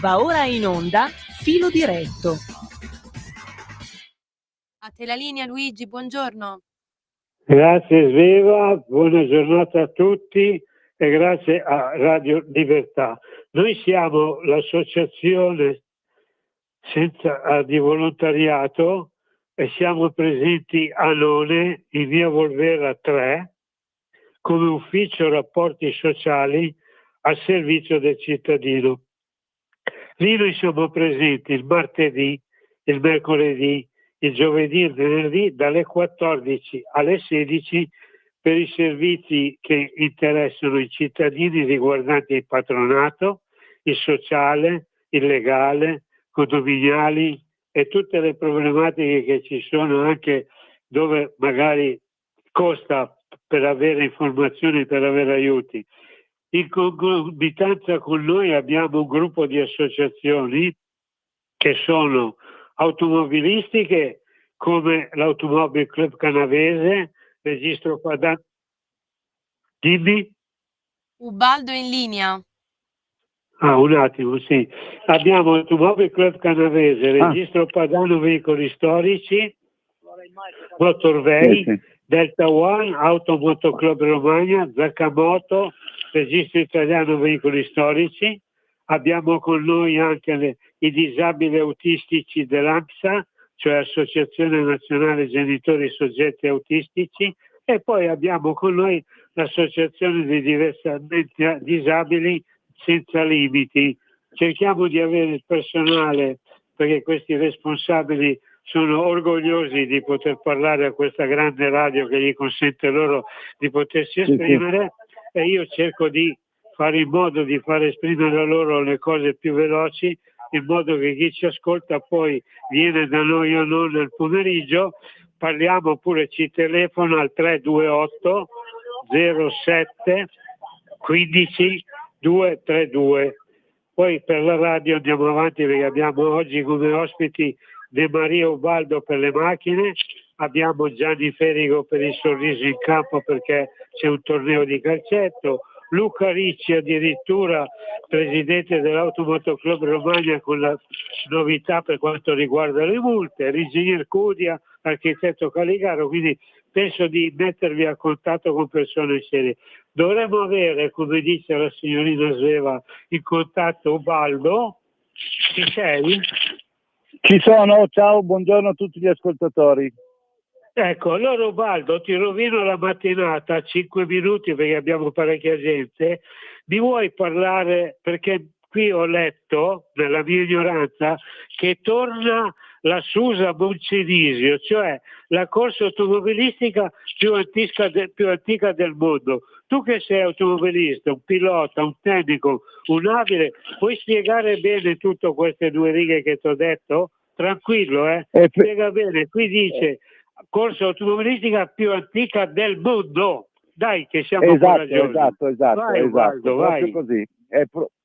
Va ora in onda Filo Diretto. A te la linea, Luigi, buongiorno. Grazie Sveva, buona giornata a tutti e grazie a Radio Libertà. Noi siamo l'associazione di volontariato e siamo presenti a None, in via Volvera 3, come ufficio rapporti sociali a servizio del cittadino. Lì noi siamo presenti il martedì, il mercoledì, il giovedì e il venerdì dalle 14 alle 16 per i servizi che interessano i cittadini riguardanti il patronato, il sociale, il legale, condominiali e tutte le problematiche che ci sono anche dove magari costa per avere informazioni, per avere aiuti. In concomitanza con noi abbiamo un gruppo di associazioni che sono automobilistiche come l'Automobile Club Canavese, Registro Padano. Dimmi? Ubaldo in linea. Un attimo, sì. Abbiamo Automobile Club Canavese, Registro Padano Veicoli Storici, Motorvei, sì. Delta One, Automoto Club Romagna, Zaccamoto, Registro Italiano Veicoli Storici. Abbiamo con noi anche i disabili autistici dell'ANPSA, cioè Associazione Nazionale Genitori Soggetti Autistici, e poi abbiamo con noi l'Associazione dei Diversamente Disabili Senza Limiti. Cerchiamo di avere il personale perché questi responsabili sono orgogliosi di poter parlare a questa grande radio che gli consente loro di potersi esprimere, e io cerco di fare in modo di far esprimere a loro le cose più veloci, in modo che chi ci ascolta poi viene da noi o non nel pomeriggio. Parliamo oppure ci telefona al 328 07 15 232. Poi per la radio andiamo avanti perché abbiamo oggi come ospiti De Maria Ubaldo per le macchine, abbiamo Gianni Ferigo per il sorriso in campo perché c'è un torneo di calcetto, Luca Ricci addirittura presidente dell'Automoto Club Romagna con la novità per quanto riguarda le multe, l'ingegner Cudia, architetto Caligaro, quindi penso di mettervi a contatto con persone serie. Dovremmo avere, come dice la signorina Sveva, in contatto Ubaldo. Ci sei? Ci sono, ciao, buongiorno a tutti gli ascoltatori. Ecco, allora Ubaldo, ti rovino la mattinata, 5 minuti perché abbiamo parecchia gente. Mi vuoi parlare, perché qui ho letto, nella mia ignoranza, che torna la Susa Moncenisio, cioè la corsa automobilistica più antica del mondo. Tu che sei automobilista, un pilota, un tecnico, un abile, puoi spiegare bene tutte queste due righe che ti ho detto? Tranquillo, spiega bene. Qui dice corsa automobilistica più antica del mondo. Dai che siamo coraggiosi. Esatto. Vai, Ubaldo, vai. Proprio così.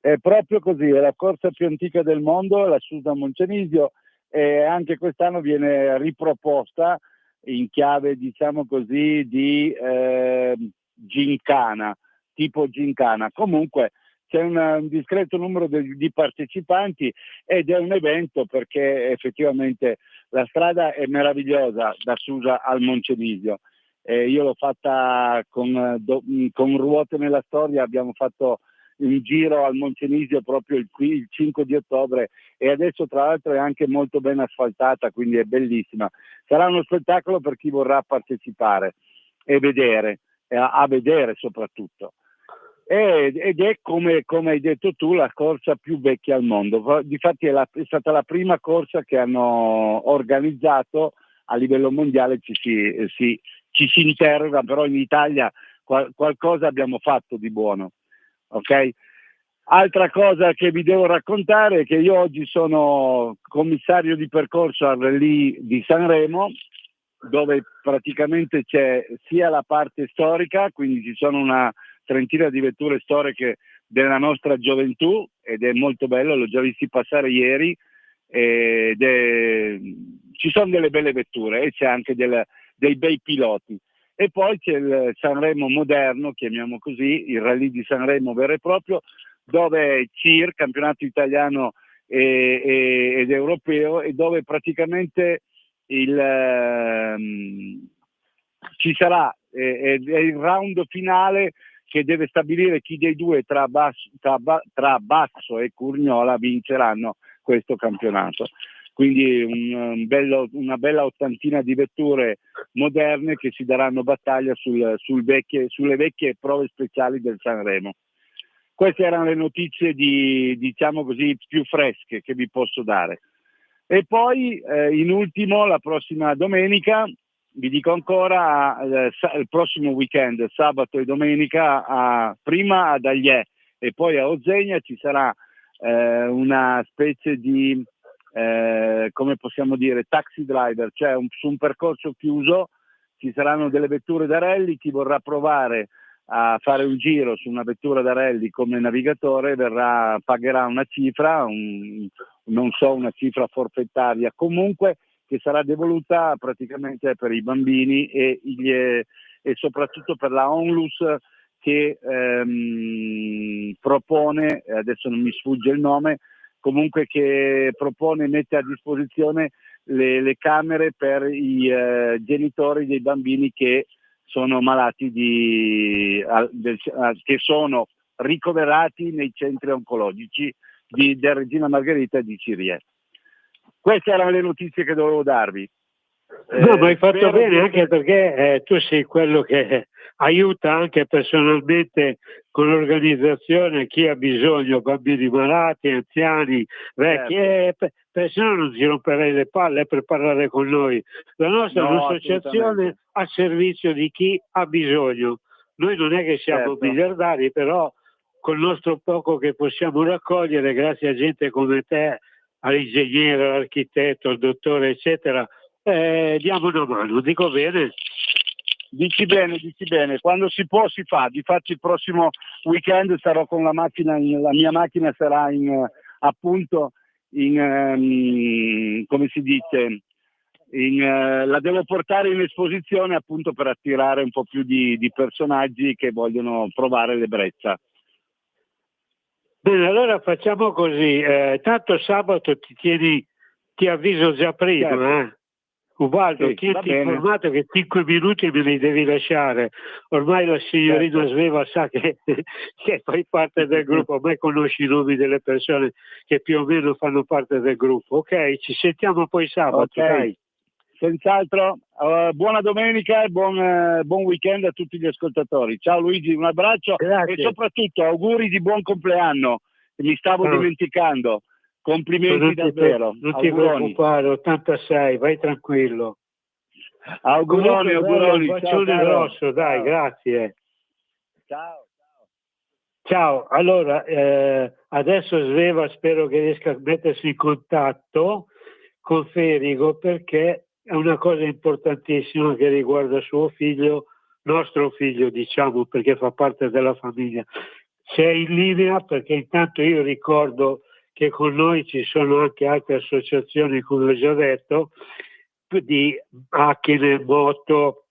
È proprio così, è la corsa più antica del mondo, la Susa Moncenisio, e anche quest'anno viene riproposta in chiave, diciamo così, di gincana, tipo gincana. Comunque c'è un discreto numero di partecipanti ed è un evento perché effettivamente la strada è meravigliosa da Susa al Moncenisio. Io l'ho fatta con Ruote nella Storia, abbiamo fatto un giro al Moncenisio proprio il 5 di ottobre e adesso tra l'altro è anche molto ben asfaltata, quindi è bellissima. Sarà uno spettacolo per chi vorrà partecipare e vedere, a vedere soprattutto. Ed è come hai detto tu la corsa più vecchia al mondo. Difatti è stata la prima corsa che hanno organizzato a livello mondiale. Ci si interroga, però in Italia qualcosa abbiamo fatto di buono, ok? Altra cosa che vi devo raccontare è che io oggi sono commissario di percorso al Rally di Sanremo, dove praticamente c'è sia la parte storica, quindi ci sono una trentina di vetture storiche della nostra gioventù ed è molto bello, l'ho già visti passare ieri, ci sono delle belle vetture e c'è anche dei bei piloti. E poi c'è il Sanremo moderno, chiamiamo così, il Rally di Sanremo vero e proprio, dove CIR, campionato italiano ed europeo, e dove praticamente ci sarà è il round finale che deve stabilire chi dei due tra Basso e Curgnola vinceranno questo campionato. Quindi una bella ottantina di vetture moderne che si daranno battaglia sulle vecchie prove speciali del Sanremo. Queste erano le notizie diciamo così, più fresche che vi posso dare. E poi in ultimo, la prossima domenica, vi dico ancora, il prossimo weekend, sabato e domenica, prima ad Agliè e poi a Ozegna ci sarà una specie di, come possiamo dire, taxi driver, cioè su un percorso chiuso ci saranno delle vetture da rally. Chi vorrà provare a fare un giro su una vettura da rally come navigatore pagherà una cifra, non so, una cifra forfettaria comunque, che sarà devoluta praticamente per i bambini e soprattutto per la Onlus, che propone, adesso non mi sfugge il nome, comunque che propone, mette a disposizione le camere per i genitori dei bambini che sono malati che sono ricoverati nei centri oncologici del Regina Margherita e di Cirié. Queste erano le notizie che dovevo darvi. No, ma hai fatto bene, anche perché tu sei quello che aiuta anche personalmente con l'organizzazione chi ha bisogno, bambini malati, anziani, vecchi, se no non si romperei le palle per parlare con noi. La nostra è un'associazione a servizio di chi ha bisogno. Noi non è che siamo miliardari, però col nostro poco che possiamo raccogliere, grazie a gente come te, all'ingegnere, all'architetto, al dottore, eccetera, diamo una mano, dico bene? Dici bene, quando si può si fa. Difatti il prossimo weekend sarò con la macchina, la mia macchina sarà appunto come si dice, la devo portare in esposizione appunto per attirare un po' più di personaggi che vogliono provare l'ebbrezza. Bene, allora facciamo così, tanto sabato ti avviso già prima, certo. Ubaldo, Sì, tienti informato che 5 minuti me li devi lasciare. Ormai la signorina Sveva sa che fai parte del gruppo, ormai conosci i nomi delle persone che più o meno fanno parte del gruppo. Ok, ci sentiamo poi sabato, dai. Senz'altro, buona domenica e buon weekend a tutti gli ascoltatori. Ciao Luigi, un abbraccio. Grazie. E soprattutto auguri di buon compleanno, mi stavo dimenticando. Complimenti davvero. Non ti preoccupare, 86, vai tranquillo. Auguroni. Un bacione grosso, dai, grazie. Ciao. Allora, adesso Sveva spero che riesca a mettersi in contatto con Ferigo, perché è una cosa importantissima che riguarda suo figlio, nostro figlio diciamo, perché fa parte della famiglia. Sei in linea? Perché intanto io ricordo che con noi ci sono anche altre associazioni, come ho già detto, di macchine, moto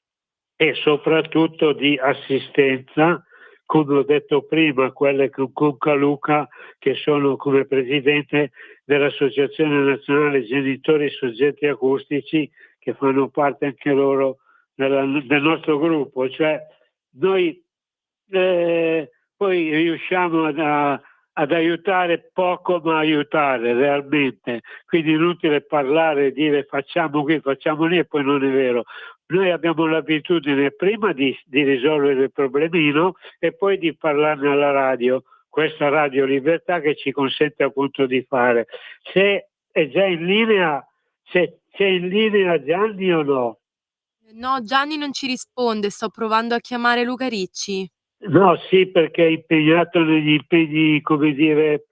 e soprattutto di assistenza, come ho detto prima, quelle con Caluca, che sono come presidente dell'Associazione Nazionale Genitori Soggetti Acustici, che fanno parte anche loro del nostro gruppo. Cioè noi poi riusciamo ad aiutare poco, ma aiutare realmente. Quindi è inutile parlare e dire facciamo qui, facciamo lì, e poi non è vero. Noi abbiamo l'abitudine prima di risolvere il problemino e poi di parlarne alla radio, questa Radio Libertà che ci consente appunto di fare. Se è già in linea, se c'è in linea Gianni o no? No, Gianni non ci risponde, sto provando a chiamare Luca Ricci. No, sì, perché è impegnato negli impegni, come dire,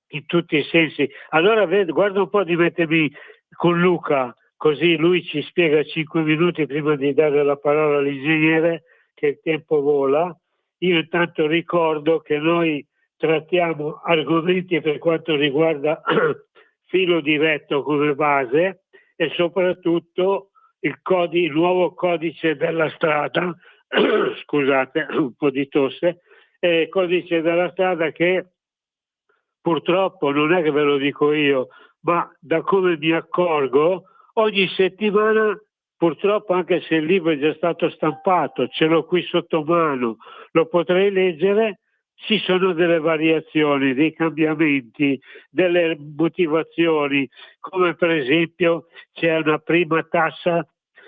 in tutti i sensi. Allora guarda un po' di mettermi con Luca, così lui ci spiega 5 minuti prima di dare la parola all'ingegnere, che il tempo vola. Io intanto ricordo che noi trattiamo argomenti per quanto riguarda filo diretto come base e soprattutto il nuovo codice della strada, scusate, un po' di tosse, codice della strada che purtroppo non è che ve lo dico io, ma da come mi accorgo, ogni settimana, purtroppo, anche se il libro è già stato stampato, ce l'ho qui sotto mano, lo potrei leggere, ci sono delle variazioni, dei cambiamenti, delle motivazioni, come per esempio c'è una prima tassa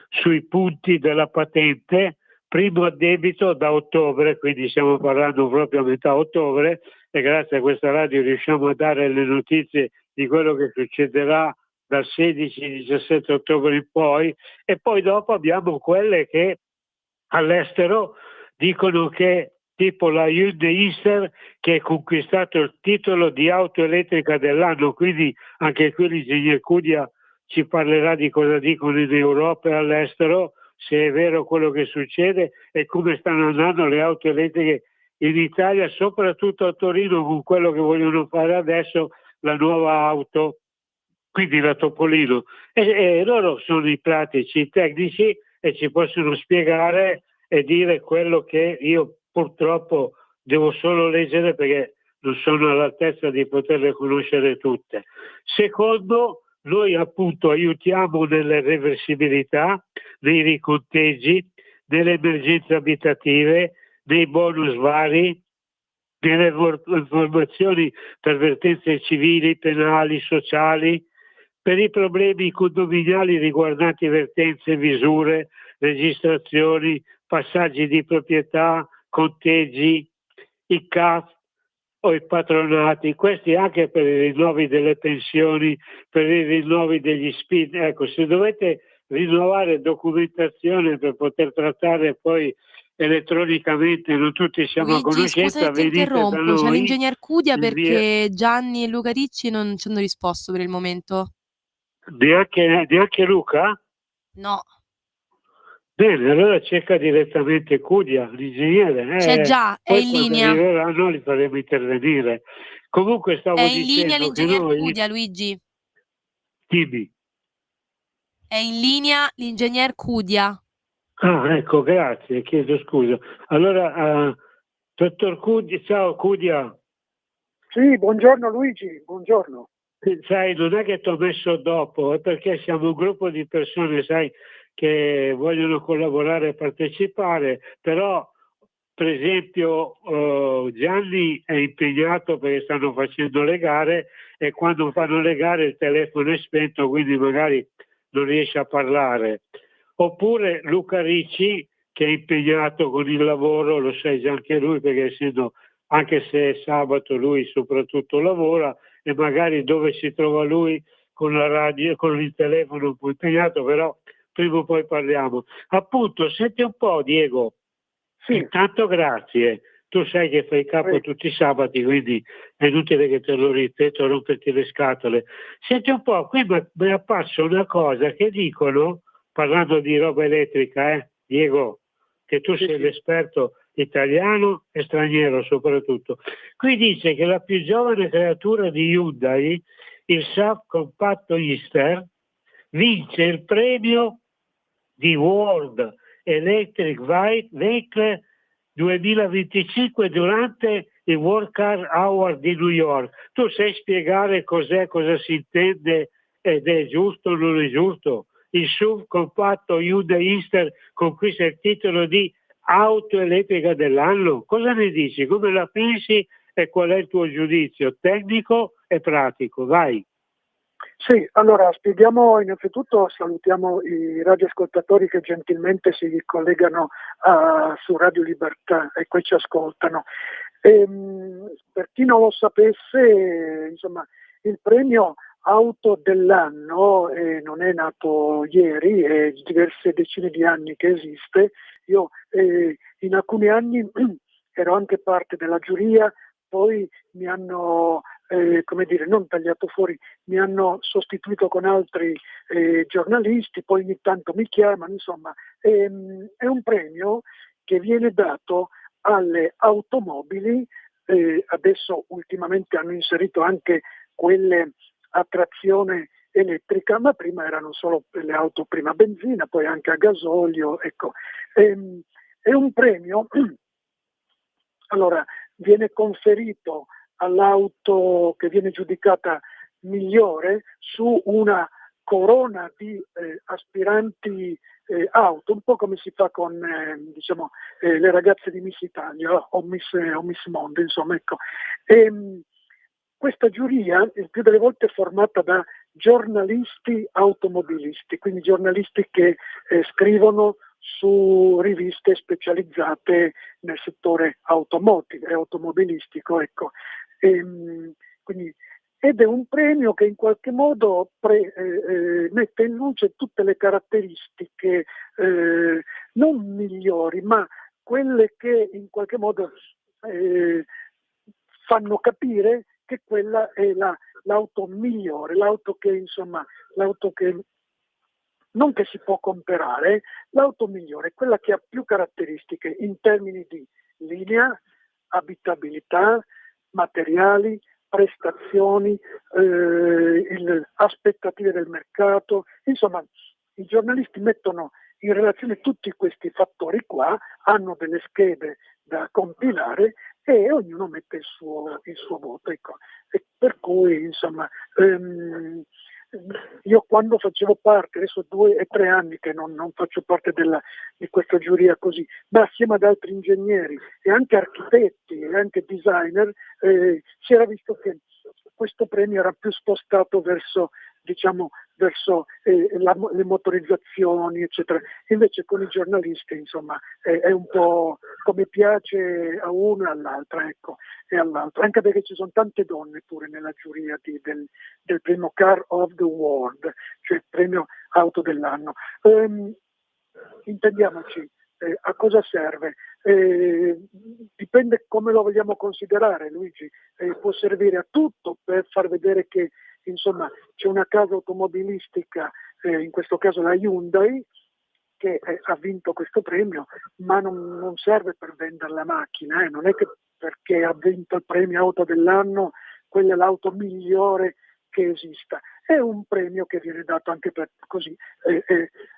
sui punti della patente, primo addebito da ottobre, quindi stiamo parlando proprio a metà ottobre, e grazie a questa radio riusciamo a dare le notizie di quello che succederà dal 16-17 ottobre in poi, e poi dopo abbiamo quelle che all'estero dicono che, tipo la Hyundai Ister, che ha conquistato il titolo di auto elettrica dell'anno, quindi anche qui l'ingegner Cudia ci parlerà di cosa dicono in Europa e all'estero, se è vero quello che succede e come stanno andando le auto elettriche in Italia, soprattutto a Torino, con quello che vogliono fare adesso, la nuova auto, quindi la Topolino. E loro sono i pratici, i tecnici, e ci possono spiegare e dire quello che io purtroppo devo solo leggere, perché non sono all'altezza di poterle conoscere tutte. Secondo, noi appunto aiutiamo nelle reversibilità, nei riconteggi, nelle emergenze abitative, nei bonus vari, nelle informazioni per vertenze civili, penali, sociali, per i problemi condominiali riguardanti vertenze, misure, registrazioni, passaggi di proprietà, conteggi, i CAF o i patronati, questi anche per i rinnovi delle pensioni, per i rinnovi degli SPID. Ecco, se dovete rinnovare documentazione per poter trattare poi elettronicamente, non tutti siamo a Luigi, scusa conoscenza, se ti venite da interrompo, c'è noi. l'ingegner Cudia il mio- perché Gianni e Luca Ricci non ci hanno risposto per il momento. Neanche Luca? No, Bene, allora cerca direttamente Cudia, l'ingegnere, c'è già, è poi in quando linea. arriveranno li faremo intervenire. Comunque È stavo in linea dicendo che l'ingegner noi, Cudia, Luigi. Tibi. È in linea l'ingegner Cudia. Ah, ecco, grazie, chiedo scusa. Allora, dottor Cudia, ciao Cudia. Sì, buongiorno Luigi, buongiorno. Sai, non è che ti ho messo dopo, è perché siamo un gruppo di persone, sai, che vogliono collaborare e partecipare, però per esempio Gianni è impegnato perché stanno facendo le gare, e quando fanno le gare il telefono è spento, quindi magari non riesce a parlare. Oppure Luca Ricci, che è impegnato con il lavoro, lo sai già anche lui, perché essendo, anche se è sabato, lui soprattutto lavora, e magari dove si trova lui con la radio, con il telefono un po' impegnato, però prima o poi parliamo. Appunto, senti un po', Diego, Sì, intanto grazie. Tu sai che fai capo Sì. tutti i sabati, quindi è inutile che te lo ripeto, romperti le scatole. Senti un po', qui mi è apparso una cosa che dicono, parlando di roba elettrica, Diego, che tu Sì, sei sì. l'esperto italiano e straniero soprattutto. Qui dice che la più giovane creatura di Hyundai, il SUV compatto Easter, vince il premio di World Electric Vehicle 2025 durante il World Car Award di New York. Tu sai spiegare cos'è, cosa si intende ed è giusto o non è giusto? Il SUV compatto Hyundai Easter conquista il titolo di auto elettrica dell'anno. Cosa ne dici? Come la pensi e qual è il tuo giudizio tecnico e pratico? Vai. Sì, allora spieghiamo innanzitutto, salutiamo i radioascoltatori che gentilmente si collegano su Radio Libertà e qui ci ascoltano. Per chi non lo sapesse, insomma, il premio auto dell'anno non è nato ieri, è diverse decine di anni che esiste. Io in alcuni anni ero anche parte della giuria, poi mi hanno non tagliato fuori, mi hanno sostituito con altri giornalisti, poi ogni tanto mi chiamano, insomma, è un premio che viene dato alle automobili, adesso ultimamente hanno inserito anche quelle a trazione elettrica, ma prima erano solo le auto prima a benzina, poi anche a gasolio, ecco. È un premio, allora, viene conferito all'auto che viene giudicata migliore su una corona di aspiranti auto, un po' come si fa con le ragazze di Miss Italia o Miss Mondo, insomma, ecco. Questa giuria il più delle volte è formata da giornalisti automobilisti, quindi giornalisti che scrivono su riviste specializzate nel settore automotive e automobilistico, ecco. Quindi, ed è un premio che in qualche modo mette in luce tutte le caratteristiche non migliori, ma quelle che in qualche modo fanno capire che quella è l'auto migliore, l'auto che non che si può comprare, l'auto migliore, quella che ha più caratteristiche in termini di linea, abitabilità, materiali, prestazioni, aspettative del mercato. Insomma, i giornalisti mettono in relazione tutti questi fattori qua, hanno delle schede da compilare e ognuno mette il suo voto. Ecco. E per cui, insomma, io quando facevo parte, adesso 2 e 3 anni che non faccio parte di questa giuria così, ma assieme ad altri ingegneri e anche architetti e anche designer, si era visto che questo premio era più spostato verso le motorizzazioni, eccetera. Invece con i giornalisti, insomma, è un po' come piace a uno e all'altra, ecco, e all'altro. Anche perché ci sono tante donne pure nella giuria del premio Car of the World, cioè il premio auto dell'anno. Intendiamoci, a cosa serve? Dipende come lo vogliamo considerare, Luigi. Può servire a tutto per far vedere che insomma c'è una casa automobilistica, in questo caso la Hyundai, che ha vinto questo premio, ma non serve per vendere la macchina, non è che perché ha vinto il premio auto dell'anno quella è l'auto migliore che esista. È un premio che viene dato anche per così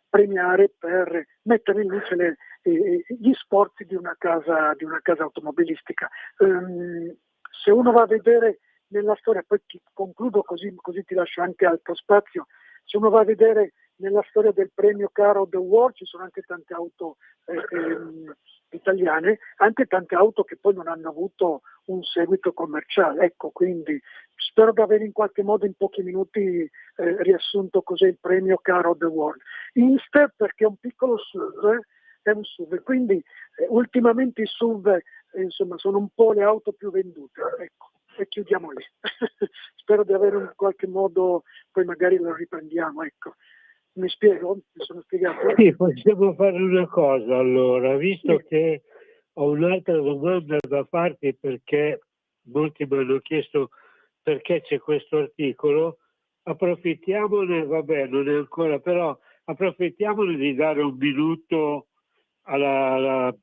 premiare, per mettere in luce gli sforzi di una casa automobilistica. Se uno va a vedere nella storia, poi concludo così ti lascio anche altro spazio, se uno va a vedere nella storia del premio Car of the World ci sono anche tante auto italiane, anche tante auto che poi non hanno avuto un seguito commerciale. Ecco, quindi spero di avere in qualche modo in pochi minuti riassunto cos'è il premio Car of the World. Inster perché è un piccolo SUV, è un SUV, quindi ultimamente i SUV insomma sono un po' le auto più vendute, ecco. E chiudiamo lì. Spero di avere in qualche modo, poi magari lo riprendiamo, ecco. Mi spiego? Mi sono spiegato? Sì, possiamo fare una cosa allora, visto che ho un'altra domanda da farti, perché molti mi hanno chiesto perché c'è questo articolo, approfittiamone, vabbè non è ancora, però approfittiamone di dare un minuto alla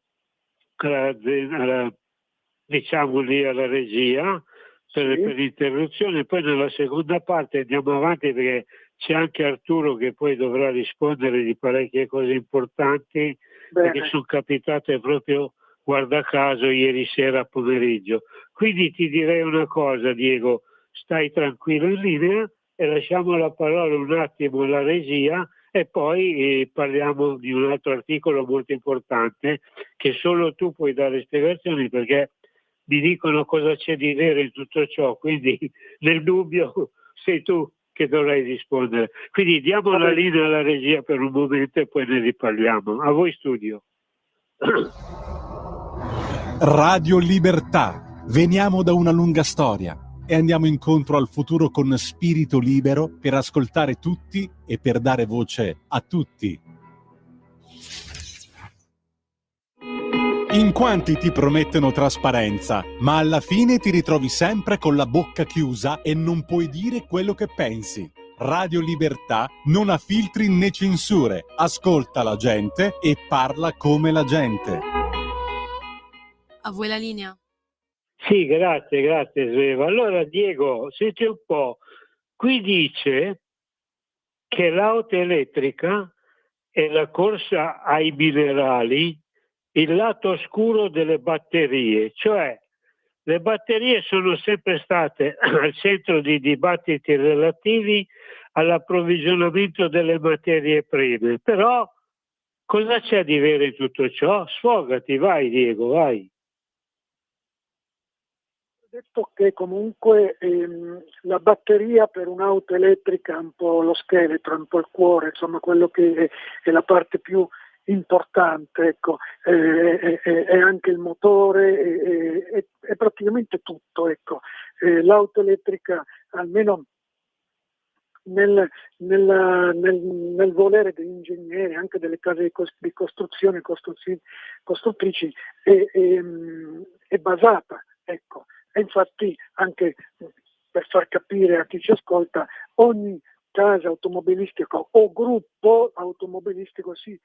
diciamo lì alla regia per l'interruzione, poi nella seconda parte andiamo avanti perché c'è anche Arturo che poi dovrà rispondere di parecchie cose importanti. Bene. Perché sono capitate proprio guarda caso ieri sera pomeriggio. Quindi ti direi una cosa, Diego, stai tranquillo in linea e lasciamo la parola un attimo alla regia e poi parliamo di un altro articolo molto importante che solo tu puoi dare spiegazioni, perché mi dicono cosa c'è di vero in tutto ciò, quindi nel dubbio sei tu che dovrai rispondere. Quindi diamo la linea alla regia per un momento e poi ne riparliamo. A voi studio. Radio Libertà. Veniamo da una lunga storia e andiamo incontro al futuro con spirito libero per ascoltare tutti e per dare voce a tutti. In quanti ti promettono trasparenza, ma alla fine ti ritrovi sempre con la bocca chiusa e non puoi dire quello che pensi. Radio Libertà non ha filtri né censure, ascolta la gente e parla come la gente. A voi la linea. Sì, grazie Sveva. Allora Diego, senti un po', qui dice che l'auto elettrica è la corsa ai minerali, il lato oscuro delle batterie, cioè Le batterie sono sempre state al centro di dibattiti relativi all'approvvigionamento delle materie prime, però cosa c'è di vero in tutto ciò? Sfogati, vai Diego, vai. Ho detto che comunque la batteria per un'auto elettrica è un po' lo scheletro, è un po' il cuore, insomma quello che è la parte più importante, ecco, è anche il motore, è praticamente tutto, ecco. L'auto elettrica, almeno nel volere degli ingegneri, anche delle case di costruzione, costruttrici, è basata, ecco. E infatti anche per far capire a chi ci ascolta, ogni casa automobilistica o gruppo automobilistico si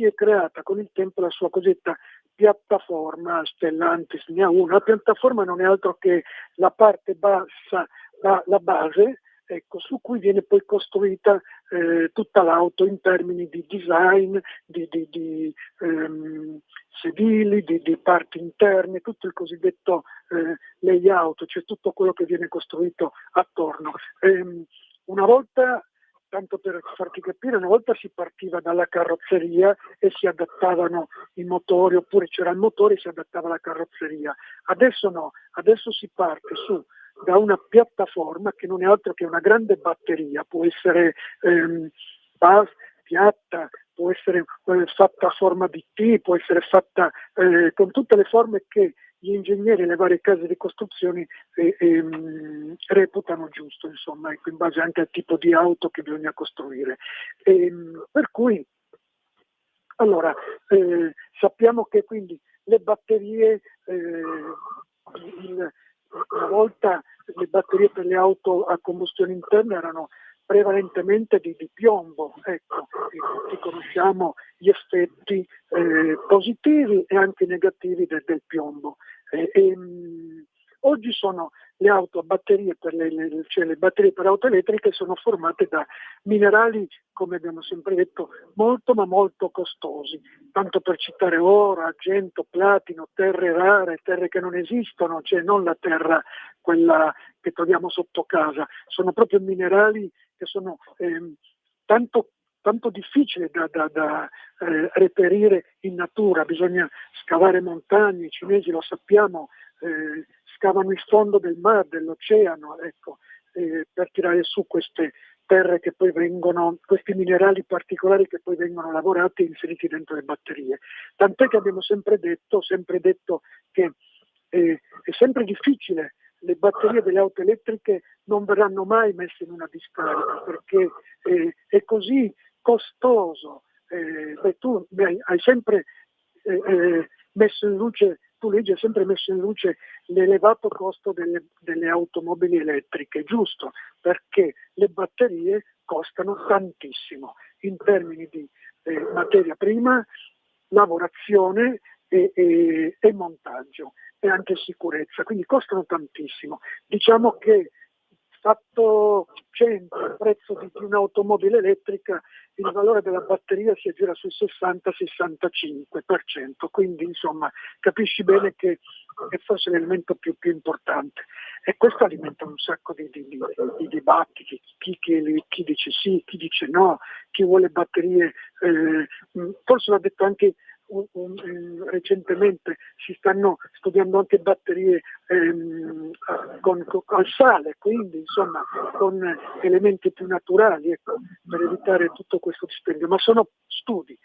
è creata con il tempo la sua cosiddetta piattaforma. Stellantis ne ha una. La piattaforma non è altro che la parte bassa, la base, ecco, su cui viene poi costruita tutta l'auto in termini di design, di sedili, di parti interne, tutto il cosiddetto layout, cioè tutto quello che viene costruito attorno. Una volta, tanto per farti capire, una volta si partiva dalla carrozzeria e si adattavano i motori, oppure c'era il motore e si adattava la carrozzeria. Adesso no, adesso si parte da una piattaforma che non è altro che una grande batteria, può essere piatta, può essere fatta a forma di T, può essere fatta con tutte le forme che gli ingegneri e le varie case di costruzione reputano giusto, insomma, ecco, in base anche al tipo di auto che bisogna costruire. Per cui, allora, sappiamo che quindi le batterie, una volta le batterie per le auto a combustione interna erano prevalentemente di piombo, ecco, e tutti conosciamo gli effetti positivi e anche negativi del piombo. Oggi sono le auto a batterie cioè le batterie per auto elettriche sono formate da minerali, come abbiamo sempre detto, molto ma molto costosi, tanto per citare oro, argento, platino, terre rare, terre che non esistono, cioè non la terra quella che troviamo sotto casa, sono proprio minerali che sono tanto difficili da reperire in natura, bisogna scavare montagne, i cinesi lo sappiamo, scavano il fondo del mare, dell'oceano, ecco, per tirare su queste terre che poi vengono, questi minerali particolari che poi vengono lavorati e inseriti dentro le batterie. Tant'è che abbiamo sempre detto che è sempre difficile, le batterie delle auto elettriche non verranno mai messe in una discarica perché è così costoso. Tu hai sempre messo in luce, tu leggi, hai sempre messo in luce l'elevato costo delle automobili elettriche, giusto? Perché le batterie costano tantissimo in termini di materia prima, lavorazione e montaggio e anche sicurezza, quindi costano tantissimo. Diciamo che fatto 100 il prezzo di un'automobile elettrica, il valore della batteria si aggira sul 60-65%, quindi insomma capisci bene che è forse l'elemento più importante, e questo alimenta un sacco di dibattiti, chi dice sì, chi dice no, chi vuole batterie, forse l'ha detto anche recentemente, si stanno studiando anche batterie al sale, quindi insomma con elementi più naturali, ecco, per evitare tutto questo dispendio, ma sono studi.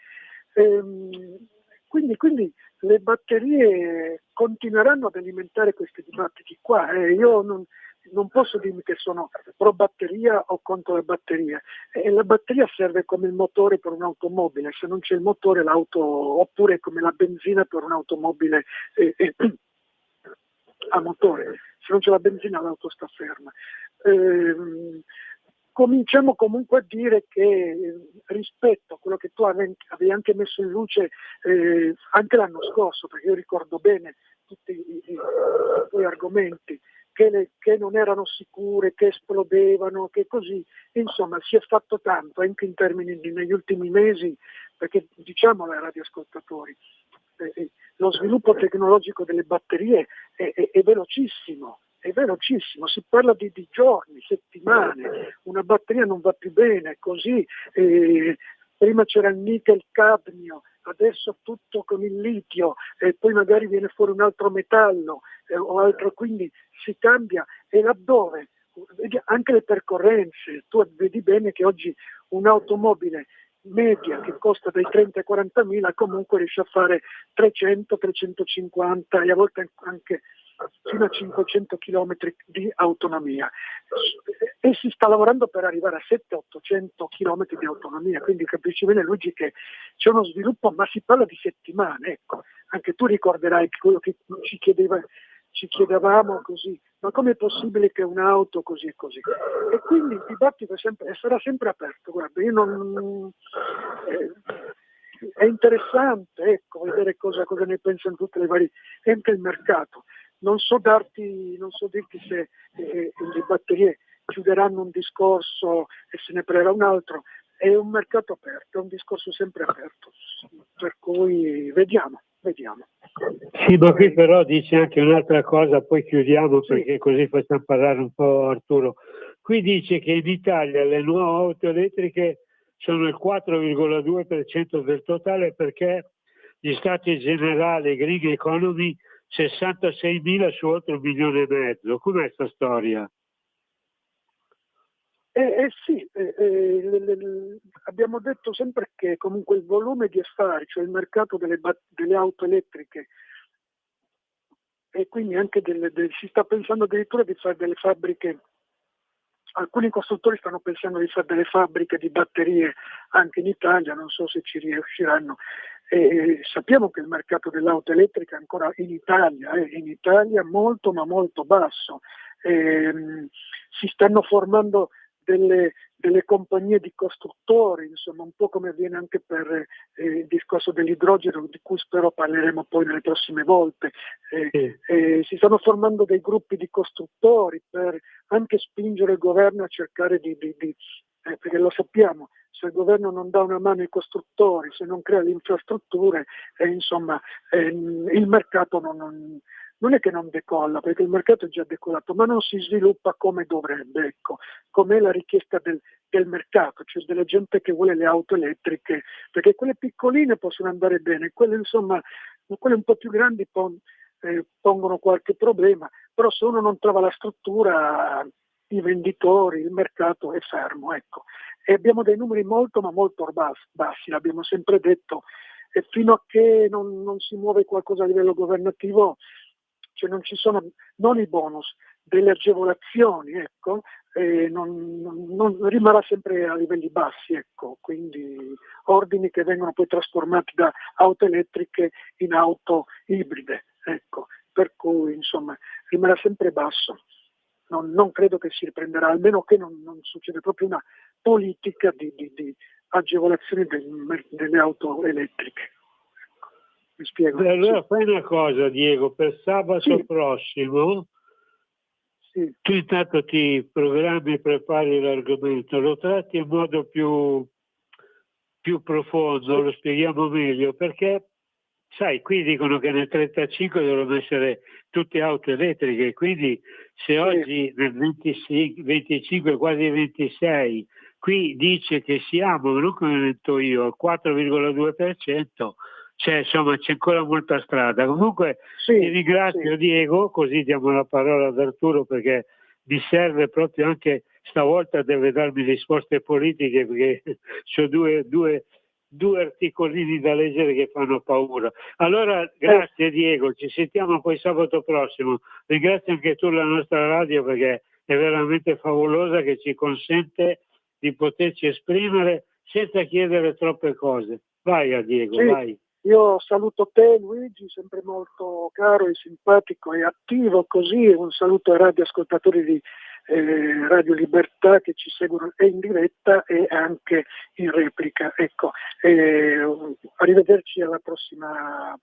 Quindi le batterie continueranno ad alimentare questi dibattiti qua. Io non posso dirmi che sono pro batteria o contro la batteria. La batteria serve come il motore per un'automobile, se non c'è il motore l'auto, oppure come la benzina per un'automobile a motore, se non c'è la benzina l'auto sta ferma. Cominciamo comunque a dire che rispetto a quello che tu avevi anche messo in luce anche l'anno scorso, perché io ricordo bene tutti i tuoi argomenti, che non erano sicure, che esplodevano, che così, insomma si è fatto tanto anche in termini negli ultimi mesi, perché diciamolo ai radioascoltatori, lo sviluppo tecnologico delle batterie è velocissimo. È velocissimo, si parla di giorni, settimane, una batteria non va più bene, così prima c'era il nickel cadmio, adesso tutto con il litio e poi magari viene fuori un altro metallo o altro, quindi si cambia e laddove anche le percorrenze, tu vedi bene che oggi un'automobile media che costa dai 30 ai 40 mila comunque riesce a fare 300, 350 e a volte anche fino a 500 km di autonomia e si sta lavorando per arrivare a 700-800 km di autonomia, quindi capisci bene Luigi che c'è uno sviluppo, ma si parla di settimane, ecco. Anche tu ricorderai quello che ci chiedevamo così, ma com'è possibile che un'auto così e così? E quindi il dibattito sarà sempre aperto, guarda, è interessante, ecco, vedere cosa ne pensano tutte le varie, anche il mercato. Non so dirti se le batterie chiuderanno un discorso e se ne aprirà un altro, è un mercato aperto, è un discorso sempre aperto, per cui vediamo. Sì, ma qui però dice anche un'altra cosa, poi chiudiamo Sì. perché così facciamo parlare un po' Arturo. Qui dice che in Italia le nuove auto elettriche sono il 4,2% del totale perché gli stati generali Green Economy 66.000 su oltre 1,5 milioni. Com'è questa storia? Sì, abbiamo detto sempre che comunque il volume di affari, cioè il mercato delle auto elettriche e quindi anche si sta pensando addirittura di fare delle fabbriche, alcuni costruttori stanno pensando di fare delle fabbriche di batterie anche in Italia, non so se ci riusciranno. Sappiamo che il mercato dell'auto elettrica è ancora in Italia molto ma molto basso. Si stanno formando delle compagnie di costruttori, insomma un po' come avviene anche per il discorso dell'idrogeno, di cui spero parleremo poi nelle prossime volte. Si stanno formando dei gruppi di costruttori per anche spingere il governo a cercare perché lo sappiamo, se il governo non dà una mano ai costruttori, se non crea le infrastrutture, insomma il mercato non è che non decolla, perché il mercato è già decollato, ma non si sviluppa come dovrebbe, ecco, com'è la richiesta del mercato, cioè della gente che vuole le auto elettriche, perché quelle piccoline possono andare bene, quelle un po' più grandi pongono qualche problema, però se uno non trova la struttura, i venditori, il mercato è fermo, ecco. E abbiamo dei numeri molto ma molto bassi, l'abbiamo sempre detto, e fino a che non si muove qualcosa a livello governativo, cioè non ci sono non i bonus, delle agevolazioni, ecco, non rimarrà sempre a livelli bassi, ecco, quindi ordini che vengono poi trasformati da auto elettriche in auto ibride, ecco, per cui insomma rimarrà sempre basso. Non credo che si riprenderà, almeno che non succede proprio una politica di agevolazione delle auto elettriche. Mi spiego? Allora fai una cosa, Diego, per sabato prossimo tu intanto ti programmi e prepari l'argomento, lo tratti in modo più profondo, lo spieghiamo meglio, perché sai, qui dicono che nel 35 devono essere tutte auto elettriche, quindi se oggi nel 25, quasi 26, qui dice che siamo, non come ho detto io, al 4,2%, c'è ancora molta strada. Comunque ti ringrazio Diego, così diamo la parola ad Arturo perché mi serve proprio anche stavolta, deve darmi risposte politiche perché ho due articolini da leggere che fanno paura. Allora grazie Diego, ci sentiamo poi sabato prossimo. Ringrazio anche tu la nostra radio perché è veramente favolosa, che ci consente di poterci esprimere senza chiedere troppe cose. Vai a Diego, vai. Io saluto te Luigi, sempre molto caro e simpatico e attivo così, un saluto ai radioascoltatori di Radio Libertà che ci seguono e in diretta e anche in replica. Ecco, arrivederci alla prossima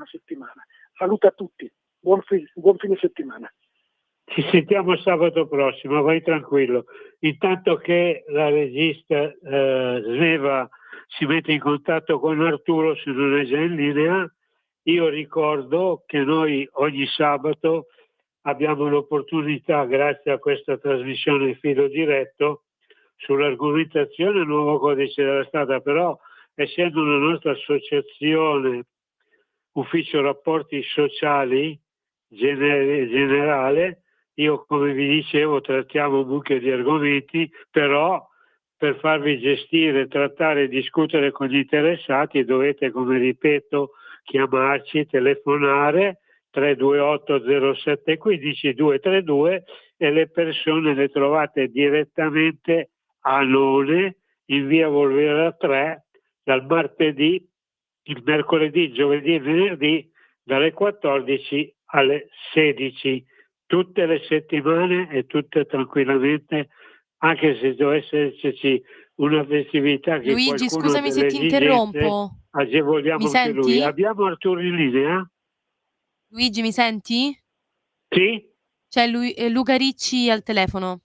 settimana. Saluto a tutti, buon fine settimana. Ci sentiamo sabato prossimo, vai tranquillo. Intanto che la regista Sveva si mette in contatto con Arturo, se non è già in linea, io ricordo che noi ogni sabato abbiamo l'opportunità, grazie a questa trasmissione filo diretto, sull'argomentazione del nuovo codice della strada, però essendo una nostra associazione, ufficio rapporti sociali generale, io come vi dicevo trattiamo un mucchio di argomenti, però per farvi gestire, trattare e discutere con gli interessati dovete, come ripeto, chiamarci, telefonare 328 07 15 232 e le persone le trovate direttamente a None in via Volvera 3 dal martedì, il mercoledì, giovedì e venerdì dalle 14 alle 16 tutte le settimane e tutte tranquillamente, anche se dovesse esserci una festività che Luigi, qualcuno ha scusami se delle ti esigenze, interrompo. agevoliamo Mi anche lui. senti? Abbiamo Arturo in linea? Luigi, mi senti? Sì? C'è Luca Ricci al telefono.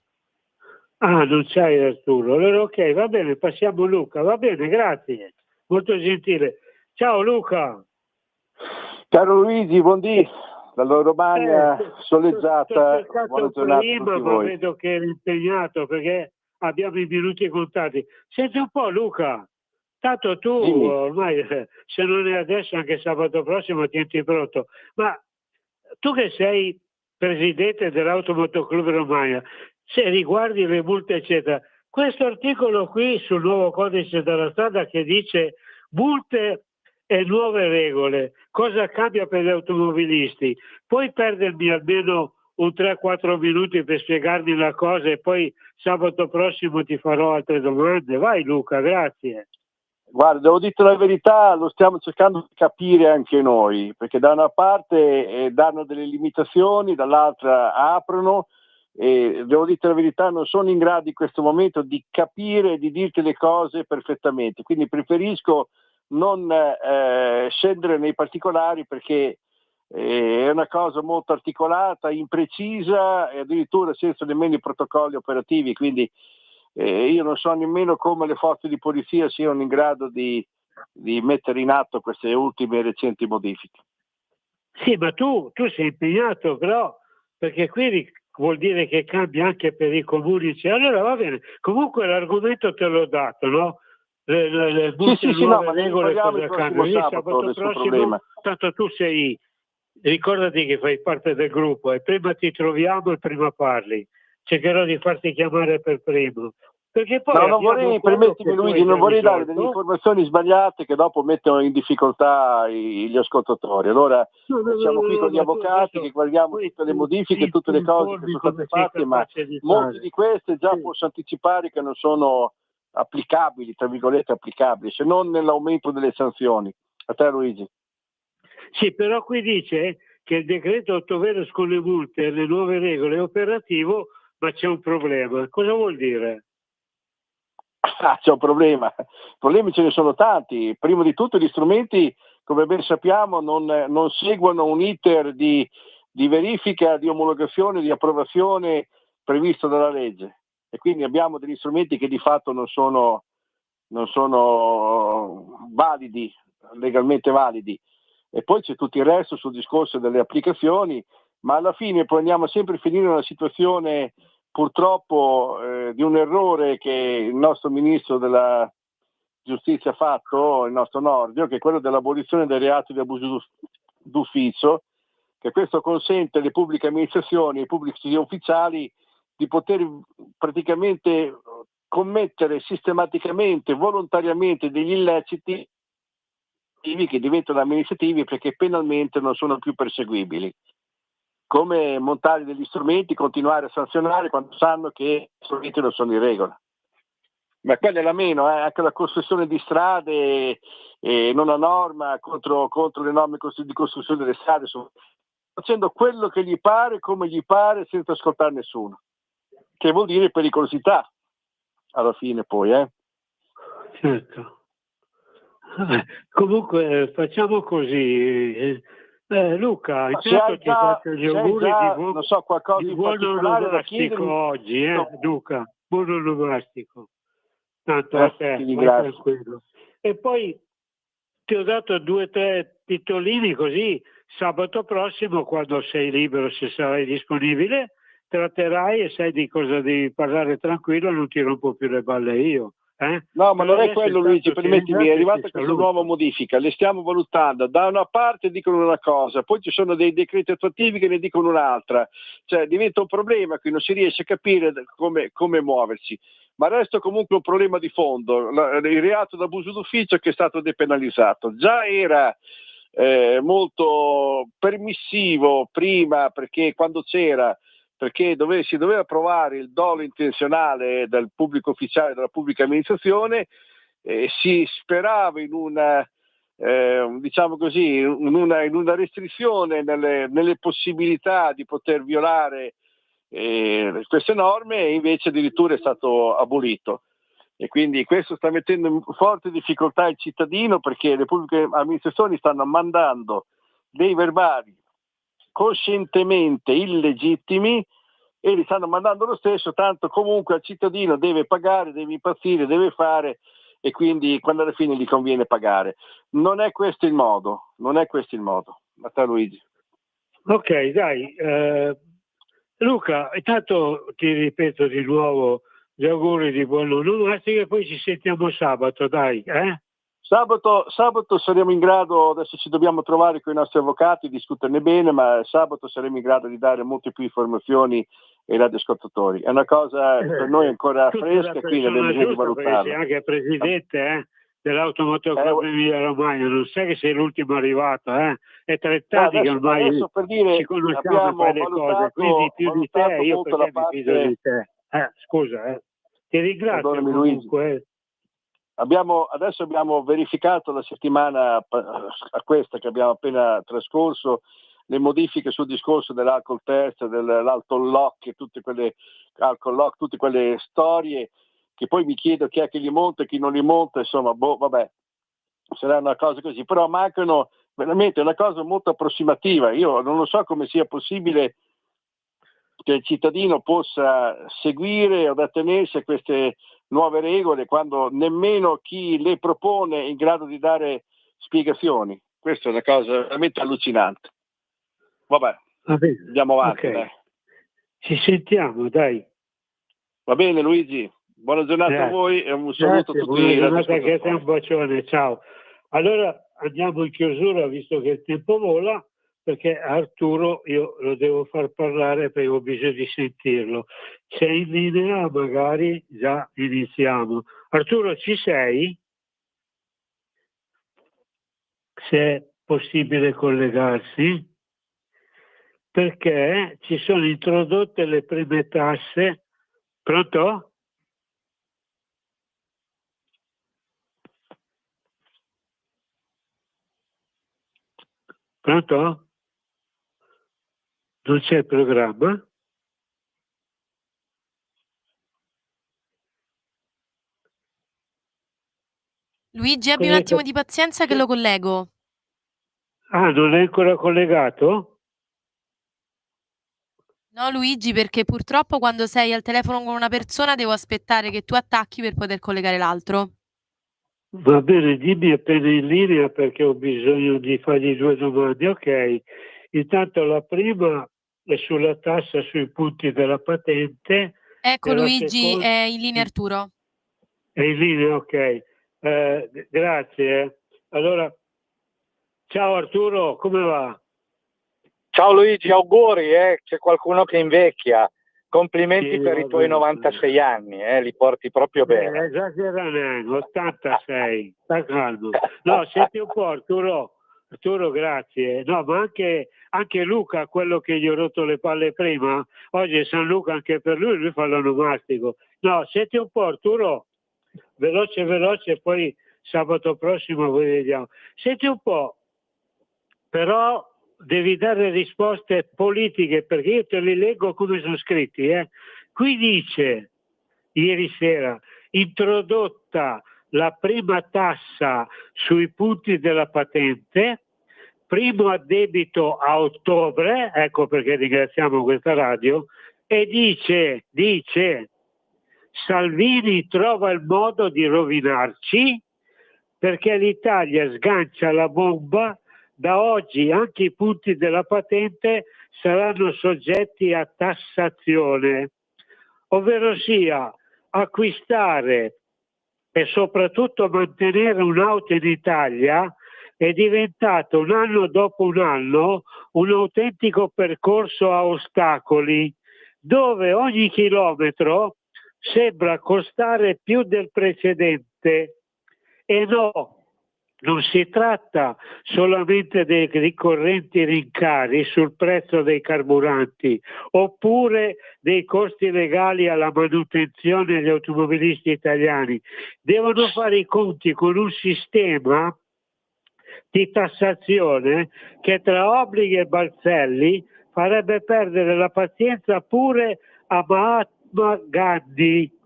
Ah, non c'hai Arturo. Allora ok, va bene, passiamo Luca. Va bene, grazie. Molto gentile. Ciao Luca. Caro Luigi, buondì, dalla Romagna soleggiata, buona giornata a prima, tutti ma voi. vedo che eri impegnato perché abbiamo i minuti contati. Senti un po' Luca, tanto tu Dimmi. ormai se non è adesso anche sabato prossimo tienti pronto, ma tu che sei presidente dell'Automotoclub Romagna, se riguardi le multe eccetera, questo articolo qui sul nuovo codice della strada che dice multe e nuove regole, cosa cambia per gli automobilisti? Puoi perdermi almeno un 3-4 minuti per spiegarmi la cosa e poi sabato prossimo ti farò altre domande? Vai Luca, grazie. Guarda, devo dire la verità, lo stiamo cercando di capire anche noi, perché da una parte danno delle limitazioni, dall'altra aprono, e devo dire la verità, non sono in grado in questo momento di capire e di dirti le cose perfettamente, quindi preferisco non scendere nei particolari perché è una cosa molto articolata, imprecisa e addirittura senza nemmeno i protocolli operativi, quindi io non so nemmeno come le forze di polizia siano in grado di mettere in atto queste ultime recenti modifiche. Sì, ma tu sei impegnato però, perché qui vuol dire che cambia anche per i comuni. Allora va bene, comunque l'argomento te l'ho dato, no? Le Sì, nuove no, ma ne regole riparliamo cosa il prossimo cambiano? sabato, nessun Prossimo, problema. tanto tu sei, ricordati che fai parte del gruppo e prima ti troviamo e prima parli. Cercherò di farti chiamare per primo. Perché poi No, non vorrei, permettimi Luigi, non vorrei dare delle informazioni sbagliate che dopo mettono in difficoltà gli ascoltatori. Allora siamo qui con gli avvocati che guardiamo tutte le modifiche, tutte le cose che sono state fatte, ma molte di queste già posso anticipare che non sono applicabili, tra virgolette applicabili, se non nell'aumento delle sanzioni. A te Luigi. Sì, però qui dice che il decreto Ottoveros con le multe e le nuove regole è operativo, ma c'è un problema. Cosa vuol dire? C'è un problema. Problemi ce ne sono tanti. Prima di tutto gli strumenti, come ben sappiamo, non seguono un iter di verifica, di omologazione, di approvazione previsto dalla legge. E quindi abbiamo degli strumenti che di fatto non sono validi, legalmente validi. E poi c'è tutto il resto sul discorso delle applicazioni, ma alla fine poi andiamo sempre a finire in una situazione purtroppo di un errore che il nostro ministro della giustizia ha fatto, il nostro Nordio, che è quello dell'abolizione del reato di abuso d'ufficio, che questo consente alle pubbliche amministrazioni, ai pubblici ufficiali di poter praticamente commettere sistematicamente, volontariamente degli illeciti che diventano amministrativi perché penalmente non sono più perseguibili. Come montare degli strumenti, continuare a sanzionare quando sanno che gli strumenti non sono in regola. Ma quella è la meno, anche la costruzione di strade non a norma contro le norme di costruzione delle strade, facendo quello che gli pare, come gli pare, senza ascoltare nessuno, che vuol dire pericolosità alla fine poi. Certo. Comunque facciamo così. Luca, intanto ti faccio gli auguri non so, qualcosa di in buon particolare da onomastico chiedermi oggi, Luca, buon onomastico. Tanto a te, ti vai ringrazio. tranquillo. E poi ti ho dato 2 o 3 titolini, così sabato prossimo, quando sei libero, se sarai disponibile, tratterai e sai di cosa devi parlare tranquillo, non ti rompo più le balle io. No, ma Per non è adesso quello, intanto Luigi, ti permettimi, è ringrazio e arrivata ti questa saluto. nuova modifica, le stiamo valutando. Da una parte dicono una cosa, poi ci sono dei decreti attuativi che ne dicono un'altra, cioè diventa un problema qui non si riesce a capire come muoversi. Ma resta comunque un problema di fondo, il reato d'abuso d'ufficio che è stato depenalizzato. Già era molto permissivo prima, perché quando c'era, perché si doveva provare il dolo intenzionale del pubblico ufficiale, della pubblica amministrazione, si sperava in una, diciamo così, in una restrizione nelle possibilità di poter violare queste norme, e invece addirittura è stato abolito. E quindi questo sta mettendo in forte difficoltà il cittadino, perché le pubbliche amministrazioni stanno mandando dei verbali coscientemente illegittimi e li stanno mandando lo stesso, tanto comunque al cittadino deve pagare, deve impazzire, deve fare, e quindi quando alla fine gli conviene pagare. Non è questo il modo. Ma te, Luigi? Ok, dai. Luca, intanto ti ripeto di nuovo gli auguri di buon onomastica e poi ci sentiamo sabato, dai. Sabato saremo in grado, adesso ci dobbiamo trovare con i nostri avvocati, discuterne bene, ma sabato saremo in grado di dare molte più informazioni ai radioascoltatori. È una cosa per noi ancora fresca, quindi abbiamo bisogno di valutarla. Sei anche presidente dell'Automotoclub Emilia Romagna, non sai che sei l'ultimo arrivato, È 30 anni che ormai adesso per dire, ci conosciamo e fai le cose, quindi più di te, io perché mi fido di te. Scusa, ti ringrazio Perdonami, comunque. Adesso abbiamo verificato la settimana a questa che abbiamo appena trascorso le modifiche sul discorso dell'alcol test, dell'alcol lock, tutte quelle storie che poi mi chiedo chi è che li monta e chi non li monta, insomma, vabbè, sarà una cosa così, però mancano veramente una cosa molto approssimativa. Io non lo so come sia possibile che il cittadino possa seguire o attenersi a queste nuove regole quando nemmeno chi le propone è in grado di dare spiegazioni. Questa è una cosa veramente allucinante. Vabbè, andiamo avanti. Okay. Dai. Ci sentiamo, dai. Va bene, Luigi, buona giornata a voi e un saluto a tutti. Buona giornata anche a te, un bacione, ciao. Allora andiamo in chiusura, visto che il tempo vola, perché Arturo io lo devo far parlare perché ho bisogno di sentirlo. Sei in linea, magari già iniziamo. Arturo, ci sei? Se è possibile collegarsi? Perché ci sono introdotte le prime tasse. Pronto? Pronto? Non c'è il programma? Luigi, abbi un attimo di pazienza che lo collego. Ah, non è ancora collegato? No, Luigi, perché purtroppo quando sei al telefono con una persona devo aspettare che tu attacchi per poter collegare l'altro. Va bene, dimmi appena in linea perché ho bisogno di fargli 2 domande. Ok, intanto la prima è sulla tassa sui punti della patente. Ecco Luigi, è in linea Arturo. È in linea, ok. Grazie. Allora, ciao Arturo, come va? Ciao Luigi, auguri, c'è qualcuno che invecchia. Complimenti Sì, per i tuoi 96 anni, li porti proprio bene. Esagerano, 86, sta calmo. No, senti un po' Arturo, grazie. No, ma anche Luca, quello che gli ho rotto le palle prima, oggi è San Luca anche per lui fa l'onomastico. No, senti un po' Arturo, veloce, poi sabato prossimo vediamo. Senti un po', però devi dare risposte politiche perché io te li leggo come sono scritti. Qui dice, ieri sera, introdotta la prima tassa sui punti della patente, primo addebito a ottobre, ecco perché ringraziamo questa radio, e dice Salvini trova il modo di rovinarci perché l'Italia sgancia la bomba. Da oggi anche i punti della patente saranno soggetti a tassazione, ovvero sia acquistare e soprattutto mantenere un'auto in Italia è diventato un anno dopo un anno un autentico percorso a ostacoli, dove ogni chilometro sembra costare più del precedente. E no, non si tratta solamente dei ricorrenti rincari sul prezzo dei carburanti oppure dei costi legali alla manutenzione degli automobilisti italiani. Devono fare i conti con un sistema di tassazione che tra obblighi e balzelli farebbe perdere la pazienza pure a Mahatma Gandhi.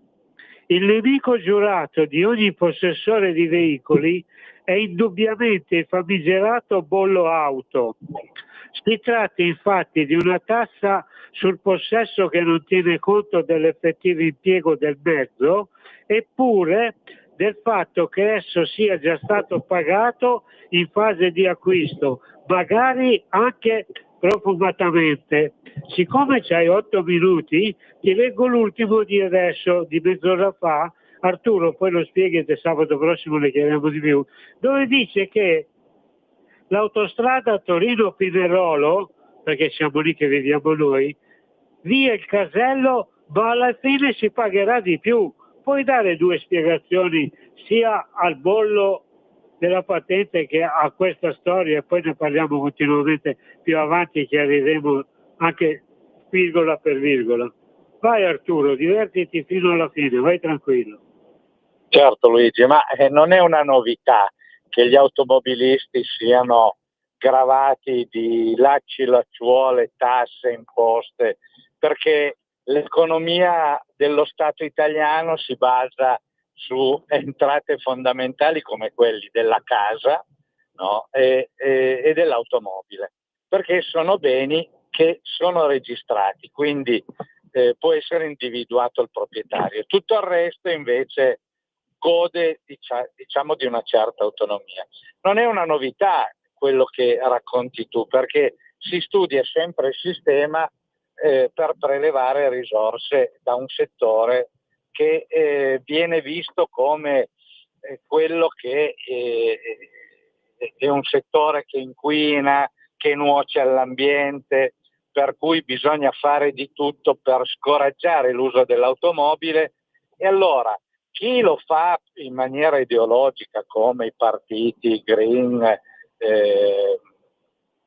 Il nemico giurato di ogni possessore di veicoli è indubbiamente il famigerato bollo auto. Si tratta infatti di una tassa sul possesso che non tiene conto dell'effettivo impiego del mezzo, eppure del fatto che esso sia già stato pagato in fase di acquisto, magari anche profumatamente. Siccome c'hai 8 minuti, ti leggo l'ultimo di adesso, di mezz'ora fa. Arturo, poi lo spieghi e sabato prossimo ne chiediamo di più, dove dice che l'autostrada Torino-Pinerolo, perché siamo lì che viviamo noi, via il casello, ma alla fine si pagherà di più. Puoi dare due spiegazioni sia al bollo della patente che a questa storia, e poi ne parliamo continuamente più avanti, chiariremo anche virgola per virgola. Vai Arturo, divertiti fino alla fine, vai tranquillo. Certo Luigi, ma non è una novità che gli automobilisti siano gravati di lacci, lacciuole, tasse, imposte, perché l'economia dello Stato italiano si basa su entrate fondamentali come quelli della casa, no? e dell'automobile, perché sono beni che sono registrati, quindi può essere individuato il proprietario. Tutto il resto invece gode diciamo di una certa autonomia. Non è una novità quello che racconti tu, perché si studia sempre il sistema per prelevare risorse da un settore che viene visto come quello che è un settore che inquina, che nuoce all'ambiente, per cui bisogna fare di tutto per scoraggiare l'uso dell'automobile. E allora chi lo fa in maniera ideologica, come i partiti green,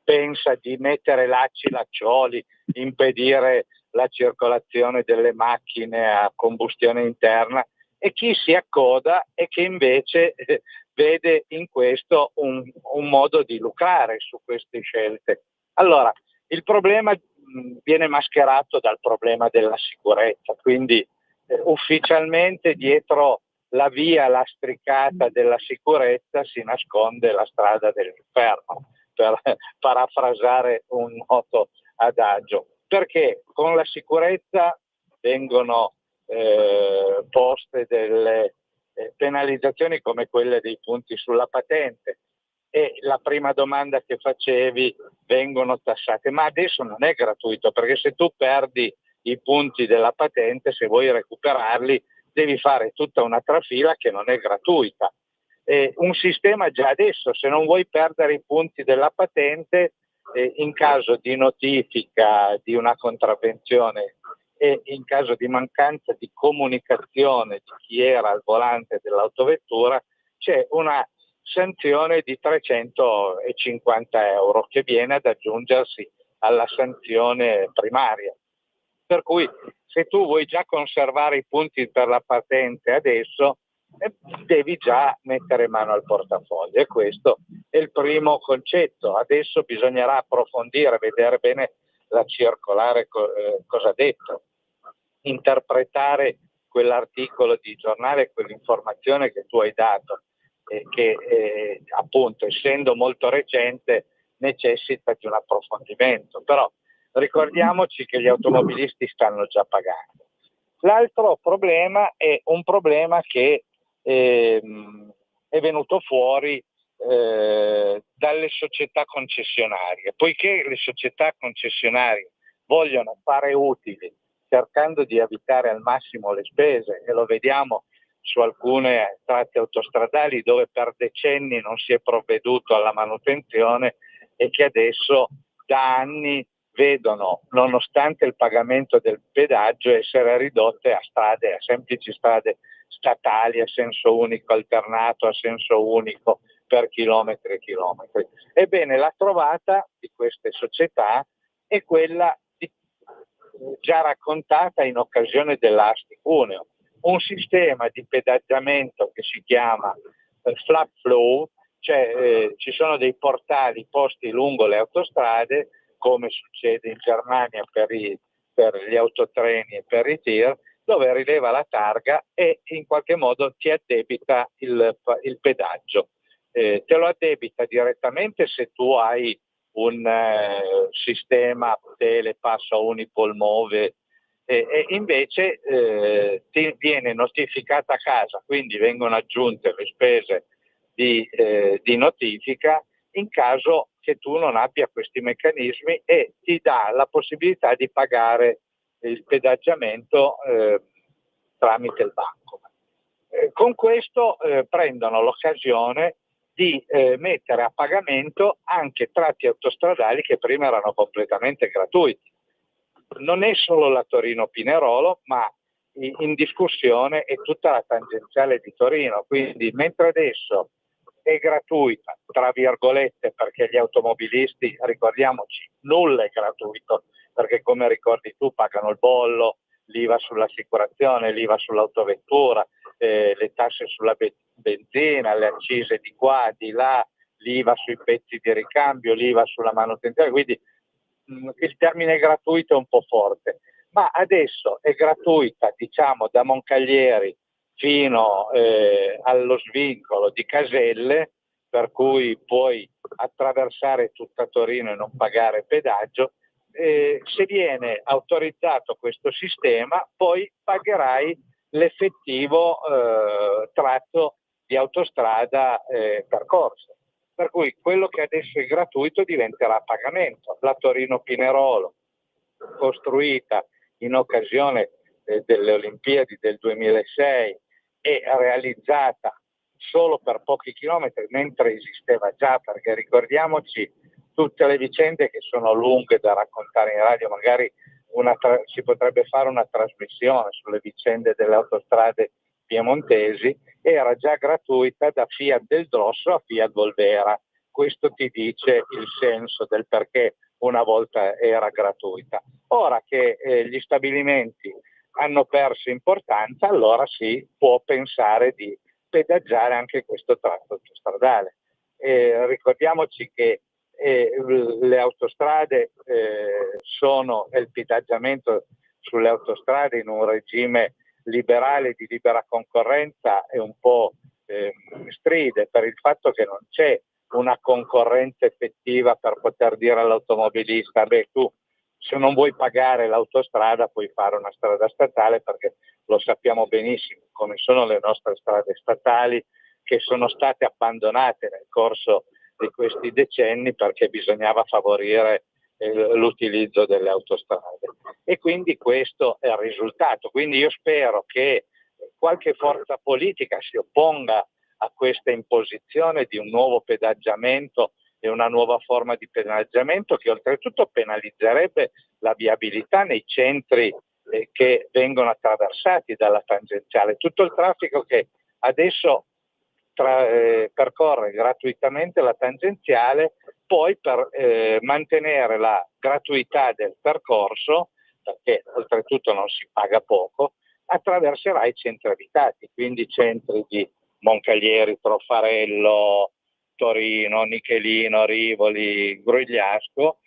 pensa di mettere lacci, laccioli, impedire la circolazione delle macchine a combustione interna, e chi si accoda e che invece vede in questo un modo di lucrare su queste scelte. Allora, il problema viene mascherato dal problema della sicurezza, quindi ufficialmente dietro la via lastricata della sicurezza si nasconde la strada dell'inferno, per parafrasare un noto adagio, perché con la sicurezza vengono poste delle penalizzazioni come quelle dei punti sulla patente, e la prima domanda che facevi, vengono tassate, ma adesso non è gratuito, perché se tu perdi i punti della patente, se vuoi recuperarli devi fare tutta una trafila che non è gratuita. Un sistema già adesso, se non vuoi perdere i punti della patente, in caso di notifica di una contravvenzione e in caso di mancanza di comunicazione di chi era al volante dell'autovettura, c'è una sanzione di 350 euro che viene ad aggiungersi alla sanzione primaria. Per cui se tu vuoi già conservare i punti per la patente adesso, devi già mettere mano al portafoglio, e questo è il primo concetto. Adesso bisognerà approfondire, vedere bene la circolare cosa ha detto, interpretare quell'articolo di giornale, quell'informazione che tu hai dato, che appunto, essendo molto recente, necessita di un approfondimento, però ricordiamoci che gli automobilisti stanno già pagando. L'altro problema è un problema che è venuto fuori dalle società concessionarie. Poiché le società concessionarie vogliono fare utili cercando di evitare al massimo le spese, e lo vediamo su alcune tratte autostradali dove per decenni non si è provveduto alla manutenzione e che adesso da anni vedono, nonostante il pagamento del pedaggio, essere ridotte a strade, a semplici strade statali a senso unico alternato, a senso unico per chilometri e chilometri. Ebbene, la trovata di queste società è quella già raccontata in occasione dell'Asti Cuneo, un sistema di pedaggiamento che si chiama flat flow, cioè ci sono dei portali posti lungo le autostrade, come succede in Germania per gli autotreni e per i tir, dove rileva la targa e in qualche modo ti addebita il pedaggio. Te lo addebita direttamente se tu hai un sistema Telepass o Unipol Move, e invece ti viene notificata a casa, quindi vengono aggiunte le spese di notifica in caso che tu non abbia questi meccanismi, e ti dà la possibilità di pagare il pedaggiamento tramite il banco. Con questo prendono l'occasione di mettere a pagamento anche tratti autostradali che prima erano completamente gratuiti. Non è solo la Torino-Pinerolo, ma in discussione è tutta la tangenziale di Torino, quindi mentre adesso è gratuita, tra virgolette, perché gli automobilisti, ricordiamoci, nulla è gratuito, perché come ricordi tu pagano il bollo, l'IVA sull'assicurazione, l'IVA sull'autovettura, le tasse sulla benzina, le accise di qua, di là, l'IVA sui pezzi di ricambio, l'IVA sulla manutenzione, quindi il termine gratuito è un po' forte, ma adesso è gratuita, diciamo, da Moncaglieri fino allo svincolo di Caselle, per cui puoi attraversare tutta Torino e non pagare pedaggio. Se viene autorizzato questo sistema, poi pagherai l'effettivo tratto di autostrada percorso. Per cui quello che adesso è gratuito diventerà a pagamento. La Torino-Pinerolo, costruita in occasione delle Olimpiadi del 2006 e realizzata solo per pochi chilometri, mentre esisteva già, perché ricordiamoci tutte le vicende che sono lunghe da raccontare in radio, magari si potrebbe fare una trasmissione sulle vicende delle autostrade piemontesi, era già gratuita da Fiat del Drosso a Fiat Volvera. Questo ti dice il senso del perché una volta era gratuita. Ora che gli stabilimenti hanno perso importanza, allora si può pensare di pedaggiare anche questo tratto autostradale. Ricordiamoci che le autostrade il pedaggiamento sulle autostrade in un regime liberale di libera concorrenza è un po' stride per il fatto che non c'è una concorrenza effettiva per poter dire all'automobilista: beh, tu se non vuoi pagare l'autostrada puoi fare una strada statale, perché lo sappiamo benissimo come sono le nostre strade statali, che sono state abbandonate nel corso di questi decenni perché bisognava favorire l'utilizzo delle autostrade, e quindi questo è il risultato. Quindi io spero che qualche forza politica si opponga a questa imposizione di un nuovo pedaggiamento e una nuova forma di pedaggiamento, che oltretutto penalizzerebbe la viabilità nei centri che vengono attraversati dalla tangenziale. Tutto il traffico che adesso percorre gratuitamente la tangenziale, poi per mantenere la gratuità del percorso, perché oltretutto non si paga poco, attraverserà i centri abitati, quindi i centri di Moncaglieri, Trofarello, Torino, Nichelino, Rivoli, Grugliasco,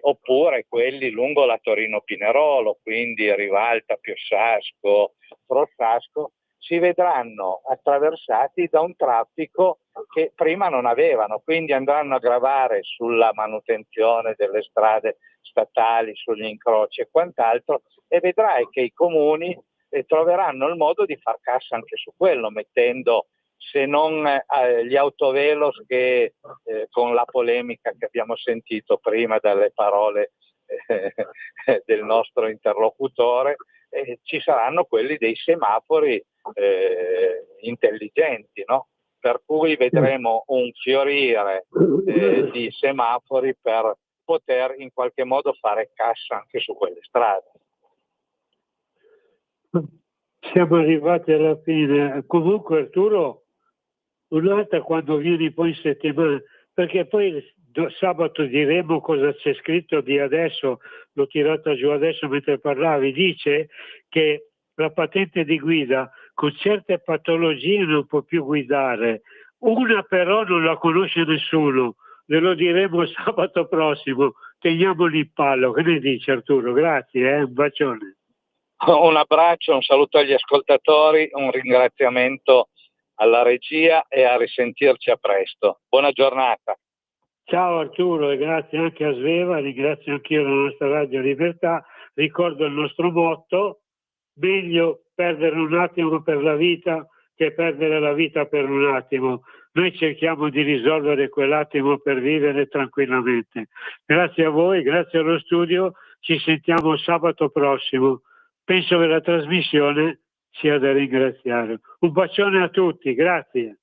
oppure quelli lungo la Torino-Pinerolo, quindi Rivalta, Piossasco, Rossasco, si vedranno attraversati da un traffico che prima non avevano, quindi andranno a gravare sulla manutenzione delle strade statali, sugli incroci e quant'altro, e vedrai che i comuni troveranno il modo di far cassa anche su quello, mettendo se non gli autovelox che con la polemica che abbiamo sentito prima dalle parole del nostro interlocutore, ci saranno quelli dei semafori intelligenti, no? Per cui vedremo un fiorire di semafori per poter in qualche modo fare cassa anche su quelle strade. Siamo arrivati alla fine. Comunque Arturo, un'altra quando vieni poi in settimana, perché poi sabato diremo cosa c'è scritto di adesso, l'ho tirata giù adesso mentre parlavi, dice che la patente di guida con certe patologie non può più guidare, una però non la conosce nessuno, ve lo diremo sabato prossimo, teniamoli in pallo. Che ne dici Arturo? Grazie, un bacione. Un abbraccio, un saluto agli ascoltatori, un ringraziamento alla regia e a risentirci a presto. Buona giornata. Ciao Arturo e grazie anche a Sveva, ringrazio anch'io la nostra Radio Libertà, ricordo il nostro motto: meglio perdere un attimo per la vita che perdere la vita per un attimo. Noi cerchiamo di risolvere quell'attimo per vivere tranquillamente. Grazie a voi, grazie allo studio, ci sentiamo sabato prossimo. Penso che la trasmissione sia da ringraziare. Un bacione a tutti, grazie.